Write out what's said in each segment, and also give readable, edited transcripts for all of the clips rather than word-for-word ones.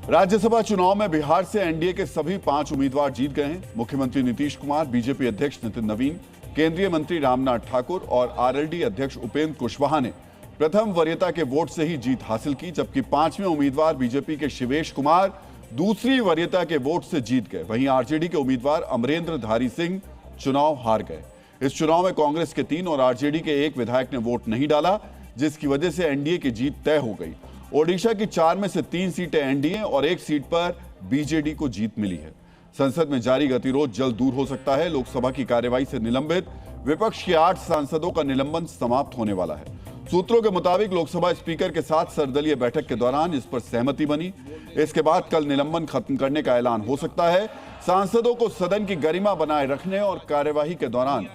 राज्यसभा चुनाव में बिहार से एनडीए के सभी 5 उम्मीदवार जीत गए हैं। मुख्यमंत्री नीतीश कुमार, बीजेपी अध्यक्ष नितिन नवीन, केंद्रीय मंत्री रामनाथ ठाकुर और आरएलडी अध्यक्ष उपेंद्र कुशवाहा ने प्रथम वरीयता के वोट से ही जीत हासिल की, जबकि 5वें उम्मीदवार बीजेपी के शिवेश कुमार दूसरी वरीयता के वोट से जीत गए। वहीं आरजेडी के उम्मीदवार अमरेंद्र धारी सिंह चुनाव हार गए। इस चुनाव में कांग्रेस के 3 और आरजेडी के 1 विधायक ने वोट नहीं डाला, जिसकी वजह से एनडीए की जीत तय हो गई। ओडिशा की 4 में से 3 सीटें एनडीए और 1 सीट पर बीजेडी को जीत मिली है। संसद में जारी गतिरोध जल्द दूर हो सकता है। लोकसभा की कार्यवाही से निलंबित विपक्ष के 8 सांसदों का निलंबन समाप्त होने वाला है। सूत्रों के मुताबिक लोकसभा स्पीकर के साथ सर्वदलीय बैठक के दौरान इस पर सहमति बनी। इसके बाद कल निलंबन खत्म करने का ऐलान हो सकता है। सांसदों को सदन की गरिमा बनाए रखने और कार्यवाही के दौरान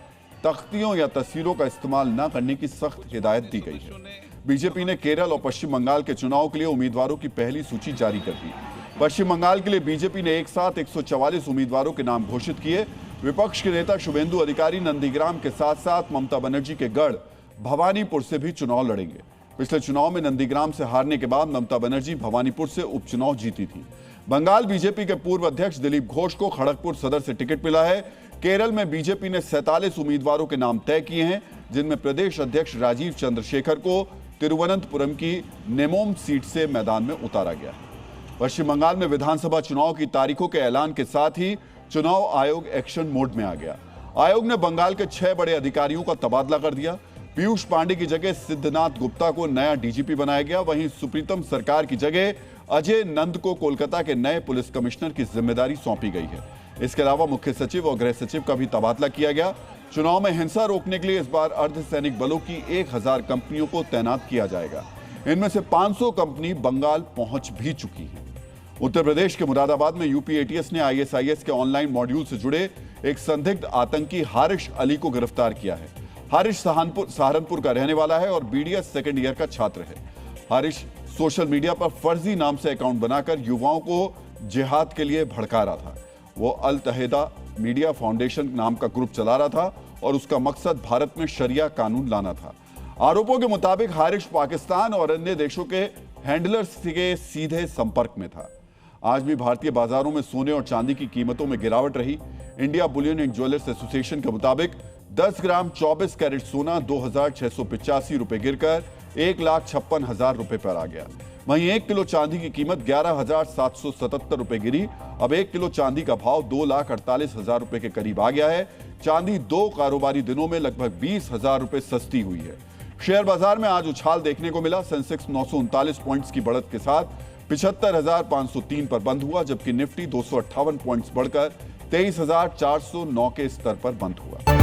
तख्तियों या तस्वीरों का इस्तेमाल न करने की सख्त हिदायत दी गई है। बीजेपी ने केरल और पश्चिम बंगाल के चुनाव के लिए उम्मीदवारों की पहली सूची जारी कर दी। पश्चिम बंगाल के लिए बीजेपी ने एक साथ 144 उम्मीदवारों के नाम घोषित किए। विपक्ष के नेता शुभेंदु अधिकारी नंदीग्राम के साथ साथ ममता बनर्जी के गढ़ भवानीपुर से भी चुनाव लड़ेंगे। पिछले चुनाव में नंदीग्राम से हारने के बाद ममता बनर्जी भवानीपुर से उपचुनाव जीती थी। बंगाल बीजेपी के पूर्व अध्यक्ष दिलीप घोष को खड़गपुर सदर से टिकट मिला है। केरल में बीजेपी ने 47 उम्मीदवारों के नाम तय किए हैं, जिनमें प्रदेश अध्यक्ष राजीव चंद्रशेखर को तिरुवनंतपुरम की नेमोम सीट से मैदान में उतारा गया है। पश्चिम बंगाल में विधानसभा चुनाव की तारीखों के ऐलान के साथ ही चुनाव आयोग एक्शन मोड में आ गया। आयोग ने बंगाल के 6 बड़े अधिकारियों का तबादला कर दिया। पीयूष पांडे की जगह सिद्धनाथ गुप्ता को नया डीजीपी बनाया गया। वहीं सुप्रीतम सरकार की जगह अजय नंद को कोलकाता के नए पुलिस कमिश्नर की जिम्मेदारी सौंपी गई है। इसके अलावा मुख्य सचिव और गृह सचिव का भी तबादला किया गया। चुनाव में हिंसा रोकने के लिए इस बार अर्धसैनिक बलों की 1000 कंपनियों को तैनात किया जाएगा। इनमें से 500 कंपनी बंगाल पहुंच भी चुकी है। उत्तर प्रदेश के मुरादाबाद में यूपी एटीएस ने आईएसआईएस के ऑनलाइन मॉड्यूल से जुड़े एक संदिग्ध आतंकी हारिश अली को गिरफ्तार किया है। हारिश सहारनपुर का रहने वाला है और बीडीएस सेकेंड ईयर का छात्र है। हारिश सोशल मीडिया पर फर्जी नाम से अकाउंट बनाकर युवाओं को जिहाद के लिए भड़का रहा था। वो अल तहेदा मीडिया फाउंडेशन नाम का ग्रुप चला रहा था और उसका मकसद भारत में शरिया कानून लाना था। आरोपों के मुताबिक हारिश पाकिस्तान और अन्य देशों के हैंडलर्स के सीधे संपर्क में था। आज भी भारतीय बाजारों में सोने और चांदी की कीमतों में गिरावट रही। India Boolean and jewellers association के मुताबिक 10 ग्राम 24 कैरेट सोना 2685 रुपए गिरकर 1,56,000 रुपए पर आ गया। वहीं 1 किलो चांदी की कीमत 11,777 रुपए गिरी। अब 1 किलो चांदी का भाव 2,48,000 रुपए के करीब आ गया है। चांदी 2 कारोबारी दिनों में लगभग 20,000 रुपए सस्ती हुई है। शेयर बाजार में आज उछाल देखने को मिला। सेंसेक्स 939 पॉइंट्स की बढ़त के साथ 75,503 पर बंद हुआ, जबकि निफ्टी 258 पॉइंट्स बढ़कर 23,409 के स्तर पर बंद हुआ।